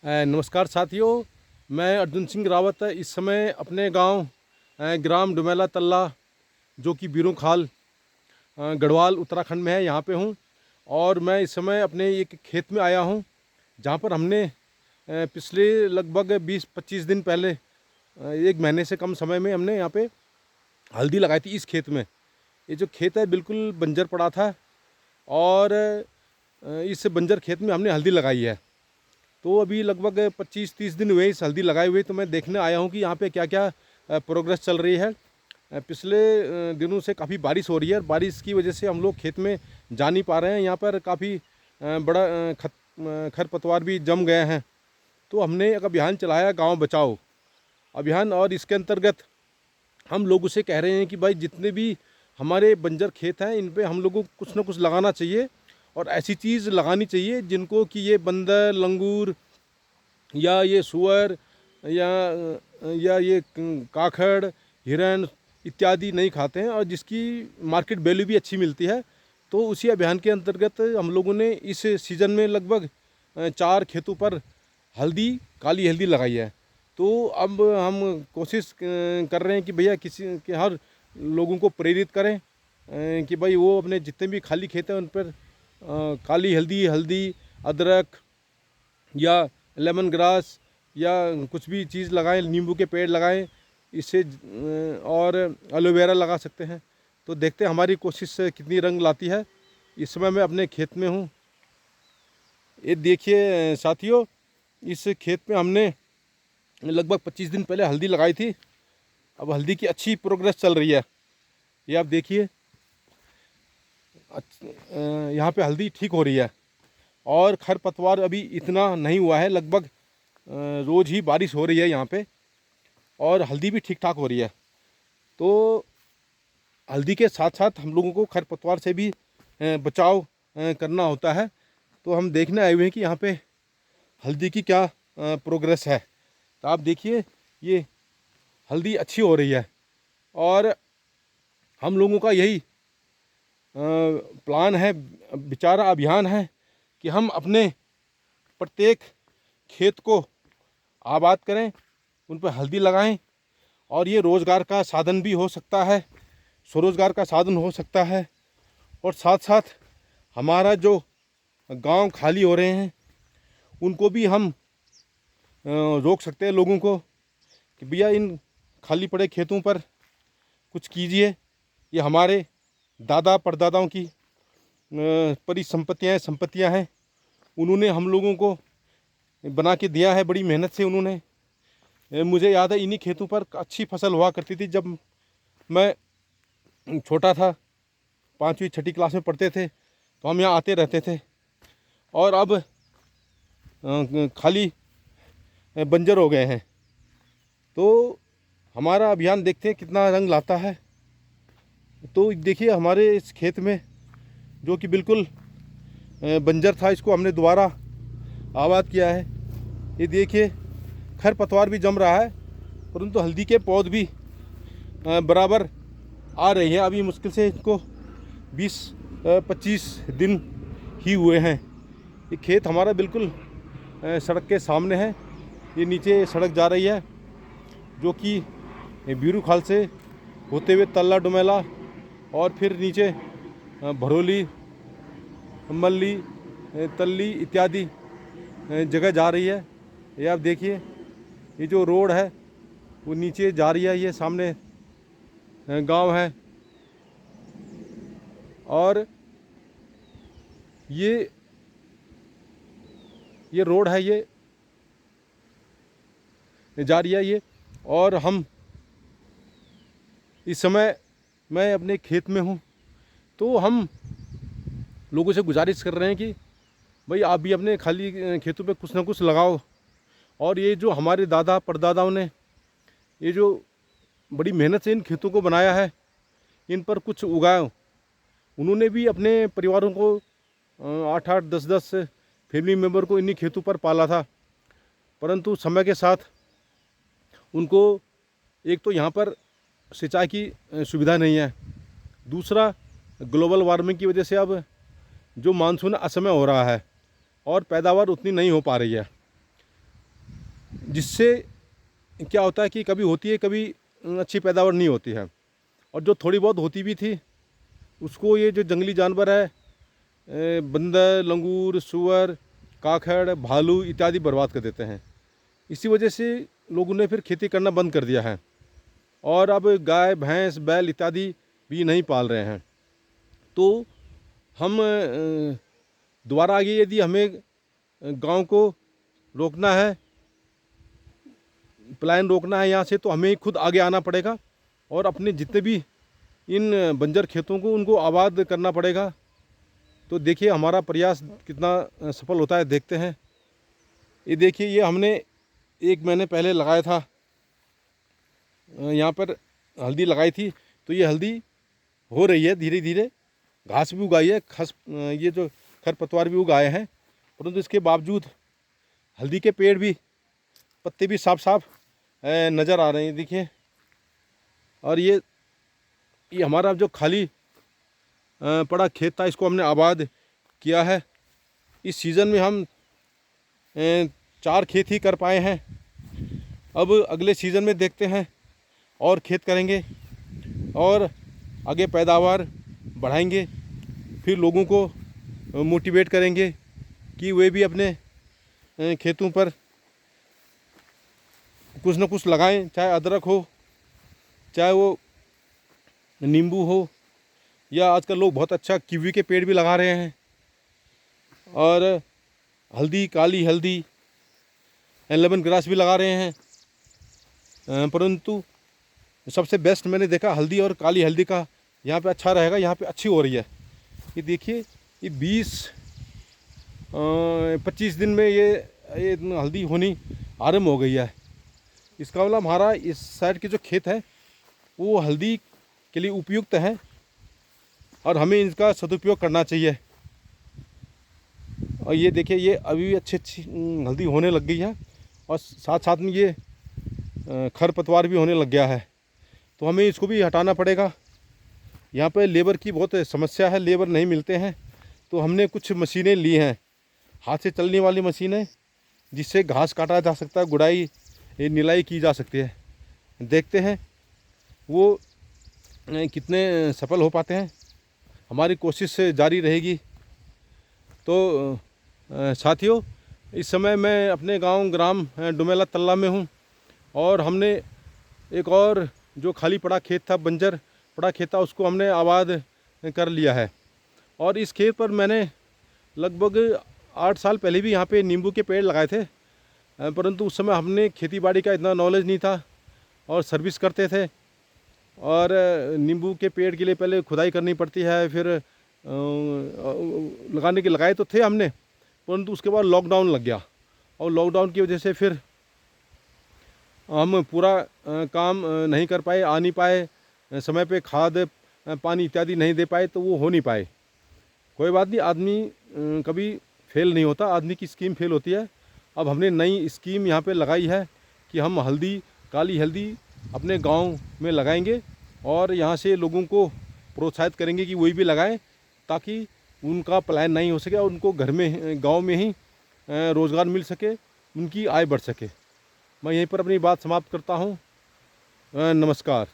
नमस्कार साथियों, मैं अर्जुन सिंह रावत इस समय अपने गांव ग्राम डुमेला तल्ला जो कि बीरों खाल गढ़वाल उत्तराखंड में है, यहाँ पे हूँ। और मैं इस समय अपने एक खेत में आया हूँ जहाँ पर हमने पिछले लगभग 20-25 दिन पहले एक महीने से कम समय में हमने यहाँ पे हल्दी लगाई थी इस खेत में। ये जो खेत है बिल्कुल बंजर पड़ा था और इस बंजर खेत में हमने हल्दी लगाई है। तो अभी लगभग 25-30 दिन हुए इस हल्दी लगाए हुए, तो मैं देखने आया हूँ कि यहाँ पे क्या क्या प्रोग्रेस चल रही है। पिछले दिनों से काफ़ी बारिश हो रही है, बारिश की वजह से हम लोग खेत में जा नहीं पा रहे हैं। यहाँ पर काफ़ी बड़ा खरपतवार भी जम गए हैं। तो हमने एक अभियान चलाया, गांव बचाओ अभियान, और इसके अंतर्गत हम लोगों से कह रहे हैं कि भाई जितने भी हमारे बंजर खेत हैं इन पे हम लोगों को कुछ ना कुछ लगाना चाहिए, और ऐसी चीज़ लगानी चाहिए जिनको कि ये बंदर, लंगूर या ये सुअर या ये काखड़, हिरन इत्यादि नहीं खाते हैं, और जिसकी मार्केट वैल्यू भी अच्छी मिलती है। तो उसी अभियान के अंतर्गत हम लोगों ने इस सीज़न में लगभग 4 खेतों पर हल्दी, काली हल्दी लगाई है। तो अब हम कोशिश कर रहे हैं कि भैया किसी के हर लोगों को प्रेरित करें कि भाई वो अपने जितने भी खाली खेत हैं उन पर काली हल्दी, अदरक या लेमन ग्रास या कुछ भी चीज़ लगाएं, नींबू के पेड़ लगाएं इससे, और एलोवेरा लगा सकते हैं। तो देखते हैं हमारी कोशिश कितनी रंग लाती है। इस समय मैं अपने खेत में हूँ। ये देखिए साथियों, इस खेत में हमने लगभग 25 दिन पहले हल्दी लगाई थी। अब हल्दी की अच्छी प्रोग्रेस चल रही है, ये आप देखिए। यहाँ पे हल्दी ठीक हो रही है और खरपतवार अभी इतना नहीं हुआ है। लगभग रोज़ ही बारिश हो रही है यहाँ पे, और हल्दी भी ठीक ठाक हो रही है। तो हल्दी के साथ साथ हम लोगों को खरपतवार से भी बचाव करना होता है। तो हम देखने आए हुए हैं कि यहाँ पे हल्दी की क्या प्रोग्रेस है। तो आप देखिए, ये हल्दी अच्छी हो रही है, और हम लोगों का यही प्लान है, विचारा अभियान है कि हम अपने प्रत्येक खेत को आबाद करें, उन पर हल्दी लगाएं, और ये रोज़गार का साधन भी हो सकता है, स्वरोज़गार का साधन हो सकता है। और साथ साथ हमारा जो गांव खाली हो रहे हैं उनको भी हम रोक सकते हैं लोगों को कि भैया इन खाली पड़े खेतों पर कुछ कीजिए। ये हमारे दादा परदादाओं की संपत्तियां हैं। उन्होंने हम लोगों को बना के दिया है, बड़ी मेहनत से उन्होंने। मुझे याद है इन्हीं खेतों पर अच्छी फसल हुआ करती थी जब मैं छोटा था, 5वीं-6ठी क्लास में पढ़ते थे, तो हम यहाँ आते रहते थे। और अब खाली बंजर हो गए हैं। तो हमारा अभियान देखते हैं कितना रंग लाता है। तो देखिए हमारे इस खेत में जो कि बिल्कुल बंजर था, इसको हमने दोबारा आबाद किया है। ये देखिए खरपतवार भी जम रहा है, परंतु हल्दी के पौध भी बराबर आ रही हैं। अभी मुश्किल से इनको 20-25 दिन ही हुए हैं। ये खेत हमारा बिल्कुल सड़क के सामने है। ये नीचे सड़क जा रही है जो कि बीरू खाल से होते हुए तल्ला डुमेला और फिर नीचे भरोली, मल्ली, तल्ली इत्यादि जगह जा रही है। ये आप देखिए, ये जो रोड है वो नीचे जा रही है। ये सामने गांव है, और ये रोड है, ये जा रही है ये। और हम इस समय मैं अपने खेत में हूँ। तो हम लोगों से गुजारिश कर रहे हैं कि भाई आप भी अपने खाली खेतों पे कुछ ना कुछ लगाओ, और ये जो हमारे दादा परदादाओं ने ये जो बड़ी मेहनत से इन खेतों को बनाया है, इन पर कुछ उगाओ। उन्होंने भी अपने परिवारों को 8-8, 10-10 फैमिली मेम्बर को इन्हीं खेतों पर पाला था। परंतु समय के साथ उनको एक तो यहाँ पर सिंचाई की सुविधा नहीं है, दूसरा ग्लोबल वार्मिंग की वजह से अब जो मानसून असमय हो रहा है और पैदावार उतनी नहीं हो पा रही है। जिससे क्या होता है कि कभी होती है, कभी अच्छी पैदावार नहीं होती है, और जो थोड़ी बहुत होती भी थी उसको ये जो जंगली जानवर है, बंदर, लंगूर, सूअर, काखड़, भालू इत्यादि बर्बाद कर देते हैं। इसी वजह से लोगों ने फिर खेती करना बंद कर दिया है, और अब गाय, भैंस, बैल इत्यादि भी नहीं पाल रहे हैं। तो हम दोबारा आगे यदि हमें गांव को रोकना है, पलायन रोकना है यहाँ से, तो हमें खुद आगे आना पड़ेगा और अपने जितने भी इन बंजर खेतों को उनको आबाद करना पड़ेगा। तो देखिए हमारा प्रयास कितना सफल होता है, देखते हैं। ये देखिए, ये हमने 1 महीने पहले लगाया था, यहाँ पर हल्दी लगाई थी। तो ये हल्दी हो रही है धीरे धीरे, घास भी उगाई है, ये जो खरपतवार भी उगाए हैं, परंतु इसके बावजूद हल्दी के पेड़ भी, पत्ते भी साफ साफ नज़र आ रहे हैं, देखिए। और ये हमारा जो खाली पड़ा खेत था, इसको हमने आबाद किया है। इस सीज़न में हम 4 खेत ही कर पाए हैं। अब अगले सीज़न में देखते हैं और खेत करेंगे और आगे पैदावार बढ़ाएंगे, फिर लोगों को मोटिवेट करेंगे कि वे भी अपने खेतों पर कुछ न कुछ लगाएं, चाहे अदरक हो, चाहे वो नींबू हो, या आजकल लोग बहुत अच्छा कीवी के पेड़ भी लगा रहे हैं, और हल्दी, काली हल्दी, लेमन ग्रास भी लगा रहे हैं। परंतु सबसे बेस्ट मैंने देखा हल्दी और काली हल्दी का यहाँ पे अच्छा रहेगा, यहाँ पे अच्छी हो रही है। ये देखिए, ये 20-25 दिन में ये हल्दी होनी आरंभ हो गई है। इसका मतलब हमारा इस साइड के जो खेत है वो हल्दी के लिए उपयुक्त है, और हमें इसका सदुपयोग करना चाहिए। और ये देखिए, ये अभी भी अच्छी हल्दी होने लग गई है, और साथ साथ में ये खरपतवार भी होने लग गया है। तो हमें इसको भी हटाना पड़ेगा। यहाँ पे लेबर की बहुत समस्या है, लेबर नहीं मिलते हैं। तो हमने कुछ मशीनें ली हैं, हाथ से चलने वाली मशीनें, जिससे घास काटा जा सकता है, गुड़ाई, निलाई की जा सकती है। देखते हैं वो कितने सफल हो पाते हैं। हमारी कोशिश जारी रहेगी। तो साथियों, इस समय मैं अपने गांव ग्राम डुमेला तल्ला में हूं, और हमने एक और जो खाली पड़ा खेत था, बंजर पड़ा खेत था, उसको हमने आबाद कर लिया है। और इस खेत पर मैंने लगभग 8 साल पहले भी यहाँ पे नींबू के पेड़ लगाए थे, परंतु उस समय हमने खेती बाड़ी का इतना नॉलेज नहीं था, और सर्विस करते थे। और नींबू के पेड़ के लिए पहले खुदाई करनी पड़ती है, फिर लगाए तो थे हमने, परंतु उसके बाद लॉकडाउन लग गया, और लॉकडाउन की वजह से फिर हम पूरा काम नहीं कर पाए, आ नहीं पाए, समय पे खाद पानी इत्यादि नहीं दे पाए, तो वो हो नहीं पाए। कोई बात नहीं, आदमी कभी फेल नहीं होता, आदमी की स्कीम फेल होती है। अब हमने नई स्कीम यहाँ पे लगाई है कि हम हल्दी, काली हल्दी अपने गांव में लगाएंगे, और यहाँ से लोगों को प्रोत्साहित करेंगे कि वही भी लगाएं, ताकि उनका पलायन नहीं हो सके, और उनको घर में, गांव में ही रोज़गार मिल सके, उनकी आय बढ़ सके। मैं यहीं पर अपनी बात समाप्त करता हूँ। नमस्कार।